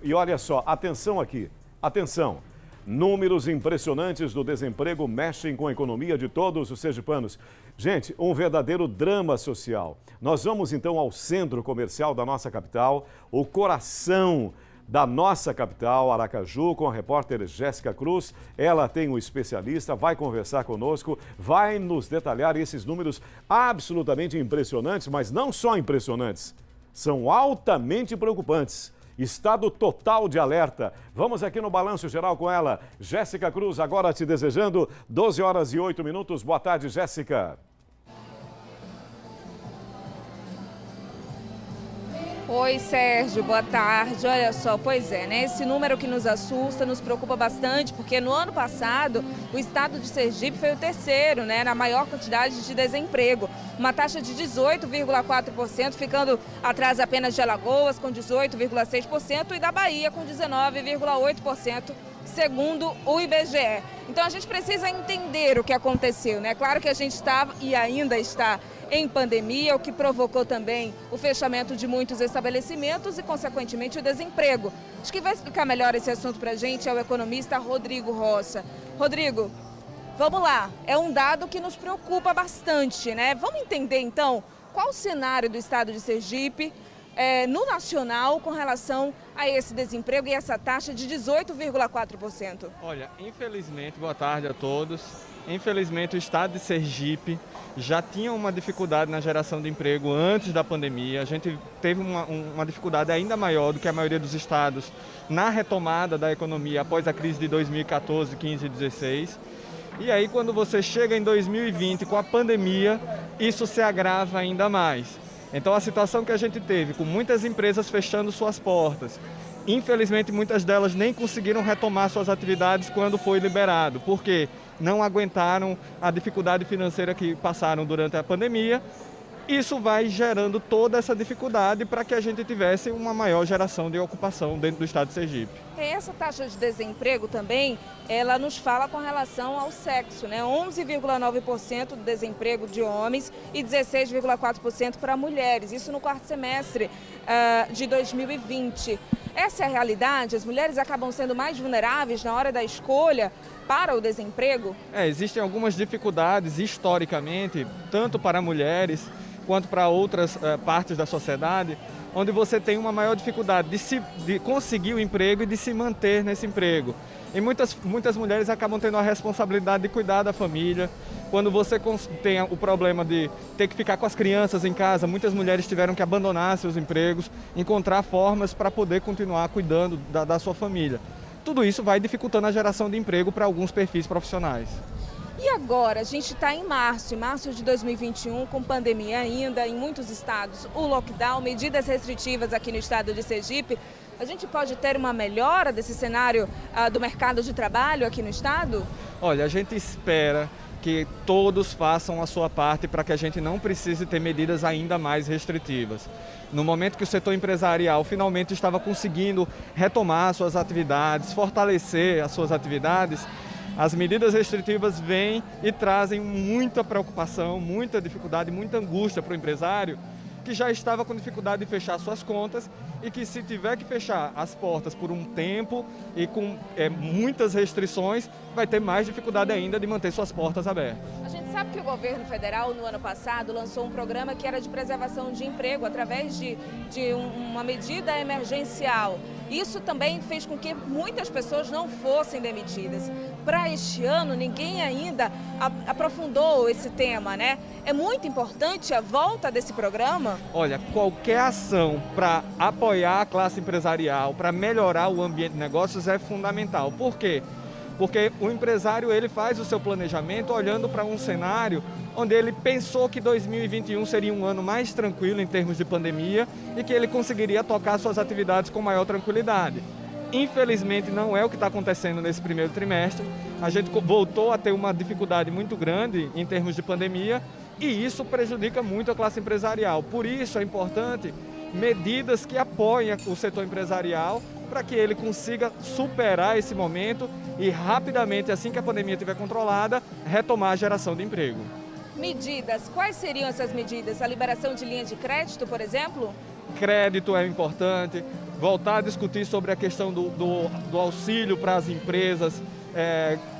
E olha só, atenção aqui, atenção. Números impressionantes do desemprego mexem com a economia de todos os sergipanos. Gente, um verdadeiro drama social. Nós vamos então ao centro comercial da nossa capital, o coração da nossa capital, Aracaju, com a repórter Jéssica Cruz. Ela tem um especialista, vai conversar conosco, vai nos detalhar esses números absolutamente impressionantes, mas não só impressionantes, são altamente preocupantes. Estado total de alerta. Vamos aqui no Balanço Geral com ela. Jéssica Cruz, agora te desejando 12 horas e 8 minutos. Boa tarde, Jéssica. Oi, Sérgio, boa tarde. Olha só, pois é, né? Esse número que nos assusta, nos preocupa bastante, porque no ano passado o estado de Sergipe foi o terceiro, né? Na maior quantidade de desemprego. Uma taxa de 18,4%, ficando atrás apenas de Alagoas, com 18,6%, e da Bahia, com 19,8%. Segundo o IBGE. Então a gente precisa entender o que aconteceu, né? Claro que a gente estava e ainda está em pandemia, o que provocou também o fechamento de muitos estabelecimentos e, consequentemente, o desemprego. Acho que vai explicar melhor esse assunto para a gente é o economista Rodrigo Rocha. Rodrigo, vamos lá, é um dado que nos preocupa bastante, né? Vamos entender então qual o cenário do estado de Sergipe no nacional com relação a esse desemprego e essa taxa de 18,4%. Olha, infelizmente, boa tarde a todos. Infelizmente, o estado de Sergipe já tinha uma dificuldade na geração de emprego antes da pandemia. A gente teve uma dificuldade ainda maior do que a maioria dos estados na retomada da economia após a crise de 2014, 15 e 16. E aí, quando você chega em 2020 com a pandemia, isso se agrava ainda mais. Então, a situação que a gente teve, com muitas empresas fechando suas portas, infelizmente, muitas delas nem conseguiram retomar suas atividades quando foi liberado, porque não aguentaram a dificuldade financeira que passaram durante a pandemia. Isso vai gerando toda essa dificuldade para que a gente tivesse uma maior geração de ocupação dentro do estado de Sergipe. Essa taxa de desemprego também, ela nos fala com relação ao sexo, né? 11,9% do desemprego de homens e 16,4% para mulheres, isso no quarto semestre de 2020. Essa é a realidade? As mulheres acabam sendo mais vulneráveis na hora da escolha para o desemprego? Existem algumas dificuldades historicamente, tanto para mulheres quanto para outras partes da sociedade, onde você tem uma maior dificuldade de conseguir o emprego e de se manter nesse emprego. E muitas mulheres acabam tendo a responsabilidade de cuidar da família. Quando você tem o problema de ter que ficar com as crianças em casa, muitas mulheres tiveram que abandonar seus empregos, encontrar formas para poder continuar cuidando da sua família. Tudo isso vai dificultando a geração de emprego para alguns perfis profissionais. E agora, a gente está em março de 2021, com pandemia ainda em muitos estados, o lockdown, medidas restritivas aqui no estado de Sergipe. A gente pode ter uma melhora desse cenário do mercado de trabalho aqui no estado? Olha, a gente espera que todos façam a sua parte para que a gente não precise ter medidas ainda mais restritivas. No momento que o setor empresarial finalmente estava conseguindo retomar suas atividades, fortalecer as suas atividades, as medidas restritivas vêm e trazem muita preocupação, muita dificuldade, muita angústia para o empresário que já estava com dificuldade de fechar suas contas e que, se tiver que fechar as portas por um tempo e com muitas restrições, vai ter mais dificuldade ainda de manter suas portas abertas. A gente sabe que o governo federal, no ano passado, lançou um programa que era de preservação de emprego através de uma medida emergencial. Isso também fez com que muitas pessoas não fossem demitidas. Para este ano, ninguém ainda aprofundou esse tema, né? É muito importante a volta desse programa? Olha, qualquer ação para apoiar a classe empresarial, para melhorar o ambiente de negócios é fundamental. Por quê? Porque o empresário ele faz o seu planejamento olhando para um cenário onde ele pensou que 2021 seria um ano mais tranquilo em termos de pandemia e que ele conseguiria tocar suas atividades com maior tranquilidade. Infelizmente, não é o que está acontecendo nesse primeiro trimestre. A gente voltou a ter uma dificuldade muito grande em termos de pandemia e isso prejudica muito a classe empresarial. Por isso é importante medidas que apoiem o setor empresarial para que ele consiga superar esse momento e rapidamente, assim que a pandemia estiver controlada, retomar a geração de emprego. Medidas, quais seriam essas medidas? A liberação de linha de crédito, por exemplo? Crédito é importante, voltar a discutir sobre a questão do auxílio para as empresas,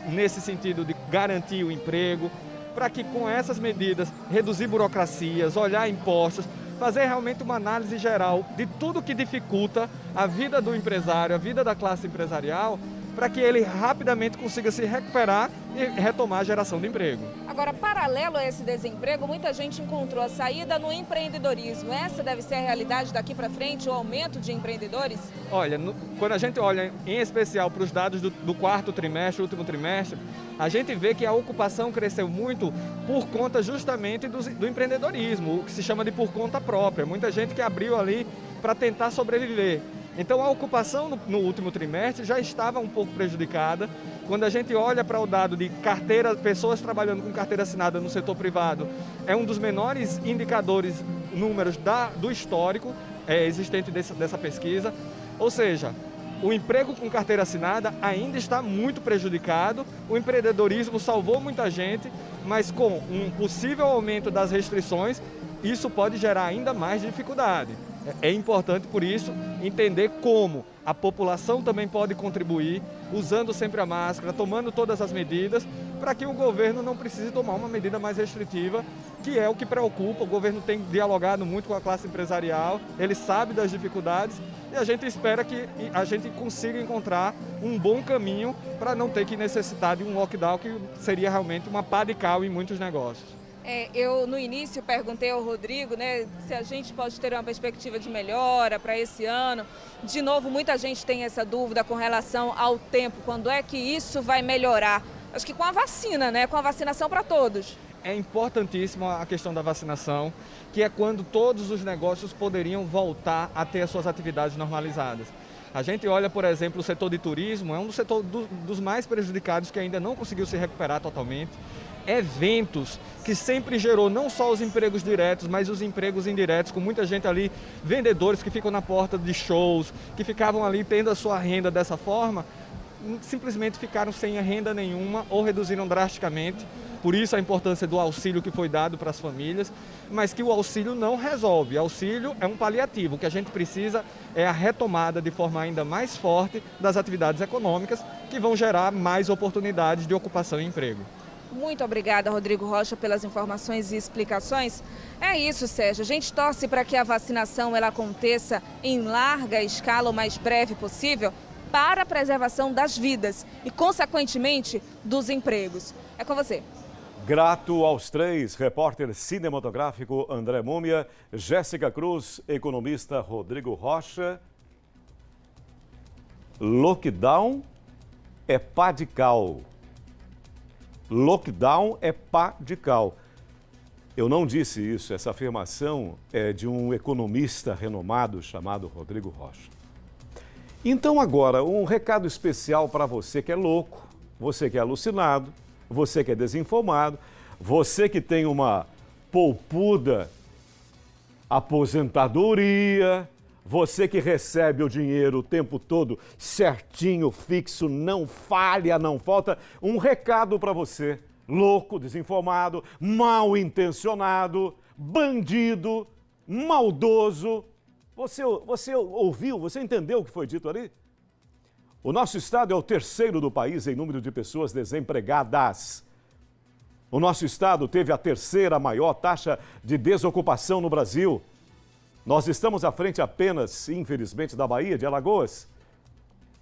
nesse sentido de garantir o emprego, para que com essas medidas reduzir burocracias, olhar impostos, fazer realmente uma análise geral de tudo que dificulta a vida do empresário, a vida da classe empresarial, para que ele rapidamente consiga se recuperar e retomar a geração de emprego. Agora, paralelo a esse desemprego, muita gente encontrou a saída no empreendedorismo. Essa deve ser a realidade daqui para frente, o aumento de empreendedores? Olha, quando a gente olha em especial para os dados do quarto trimestre, último trimestre, a gente vê que a ocupação cresceu muito por conta justamente do empreendedorismo, o que se chama de por conta própria. Muita gente que abriu ali para tentar sobreviver. Então a ocupação no último trimestre já estava um pouco prejudicada. Quando a gente olha para o dado de carteira, pessoas trabalhando com carteira assinada no setor privado, é um dos menores indicadores, números do histórico existente dessa pesquisa. Ou seja, o emprego com carteira assinada ainda está muito prejudicado, o empreendedorismo salvou muita gente, mas com um possível aumento das restrições, isso pode gerar ainda mais dificuldade. É importante, por isso, entender como a população também pode contribuir, usando sempre a máscara, tomando todas as medidas, para que o governo não precise tomar uma medida mais restritiva, que é o que preocupa. O governo tem dialogado muito com a classe empresarial, ele sabe das dificuldades e a gente espera que a gente consiga encontrar um bom caminho para não ter que necessitar de um lockdown, que seria realmente uma pá de cal em muitos negócios. Eu, no início, perguntei ao Rodrigo, né, se a gente pode ter uma perspectiva de melhora para esse ano. De novo, muita gente tem essa dúvida com relação ao tempo. Quando é que isso vai melhorar? Acho que com a vacina, né? Com a vacinação para todos. É importantíssima a questão da vacinação, que é quando todos os negócios poderiam voltar a ter as suas atividades normalizadas. A gente olha, por exemplo, o setor de turismo, é um do setor dos mais prejudicados, que ainda não conseguiu se recuperar totalmente. Eventos que sempre gerou não só os empregos diretos, mas os empregos indiretos, com muita gente ali, vendedores que ficam na porta de shows, que ficavam ali tendo a sua renda dessa forma, simplesmente ficaram sem renda nenhuma ou reduziram drasticamente. Por isso a importância do auxílio que foi dado para as famílias, mas que o auxílio não resolve. O auxílio é um paliativo. O que a gente precisa é a retomada de forma ainda mais forte das atividades econômicas, que vão gerar mais oportunidades de ocupação e emprego. Muito obrigada, Rodrigo Rocha, pelas informações e explicações. É isso, Sérgio. A gente torce para que a vacinação ela aconteça em larga escala o mais breve possível para a preservação das vidas e, consequentemente, dos empregos. É com você. Grato aos três, repórter cinematográfico André Múmia, Jéssica Cruz, economista Rodrigo Rocha. Lockdown é pá de cal. Lockdown é pá de cal. Eu não disse isso, essa afirmação é de um economista renomado chamado Rodrigo Rocha. Então agora, um recado especial para você que é louco, você que é alucinado, você que é desinformado, você que tem uma poupuda aposentadoria, você que recebe o dinheiro o tempo todo certinho, fixo, não falha, não falta. Um recado para você, louco, desinformado, mal intencionado, bandido, maldoso. Você ouviu, você entendeu o que foi dito ali? O nosso estado é o terceiro do país em número de pessoas desempregadas. O nosso estado teve a terceira maior taxa de desocupação no Brasil. Nós estamos à frente apenas, infelizmente, da Bahia, de Alagoas.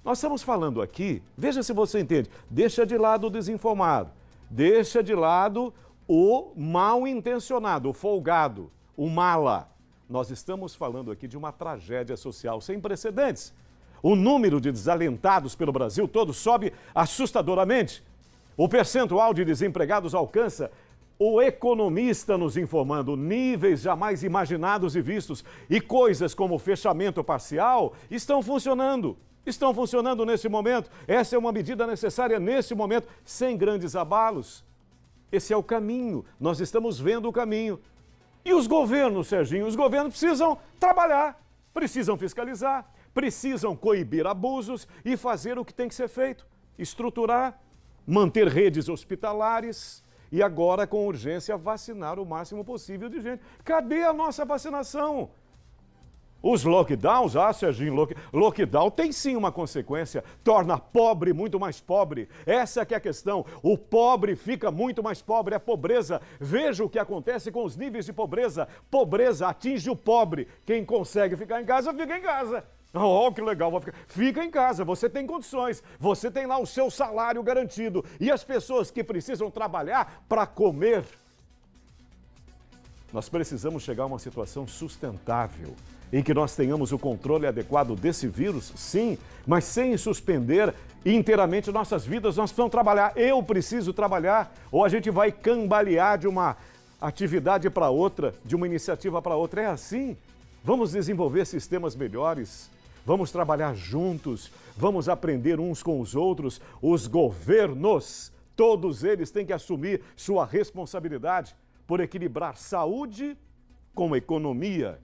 Nós estamos falando aqui, veja se você entende, deixa de lado o desinformado, deixa de lado o mal intencionado, o folgado, o mala. Nós estamos falando aqui de uma tragédia social sem precedentes. O número de desalentados pelo Brasil todo sobe assustadoramente. O percentual de desempregados alcança, o economista nos informando, níveis jamais imaginados e vistos. E coisas como fechamento parcial estão funcionando nesse momento. Essa é uma medida necessária nesse momento, sem grandes abalos. Esse é o caminho, nós estamos vendo o caminho. E os governos, Serginho, os governos precisam trabalhar, precisam fiscalizar, precisam coibir abusos e fazer o que tem que ser feito. Estruturar, manter redes hospitalares e agora, com urgência, vacinar o máximo possível de gente. Cadê a nossa vacinação? Os lockdowns, Serginho, lockdown tem sim uma consequência, torna pobre muito mais pobre. Essa que é a questão, o pobre fica muito mais pobre, a pobreza. Veja o que acontece com os níveis de pobreza. Pobreza atinge o pobre, quem consegue ficar em casa, fica em casa. Oh, que legal, fica em casa, você tem condições, você tem lá o seu salário garantido. E as pessoas que precisam trabalhar para comer, nós precisamos chegar a uma situação sustentável, em que nós tenhamos o controle adequado desse vírus, sim, mas sem suspender inteiramente nossas vidas. Nós precisamos trabalhar, eu preciso trabalhar, ou a gente vai cambalear de uma atividade para outra, de uma iniciativa para outra. É assim. Vamos desenvolver sistemas melhores, vamos trabalhar juntos, vamos aprender uns com os outros. Os governos, todos eles têm que assumir sua responsabilidade por equilibrar saúde com economia.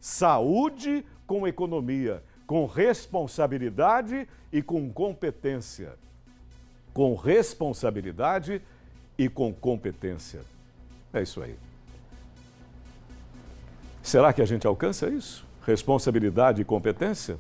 Saúde com economia, com responsabilidade e com competência. Com responsabilidade e com competência. É isso aí. Será que a gente alcança isso? Responsabilidade e competência?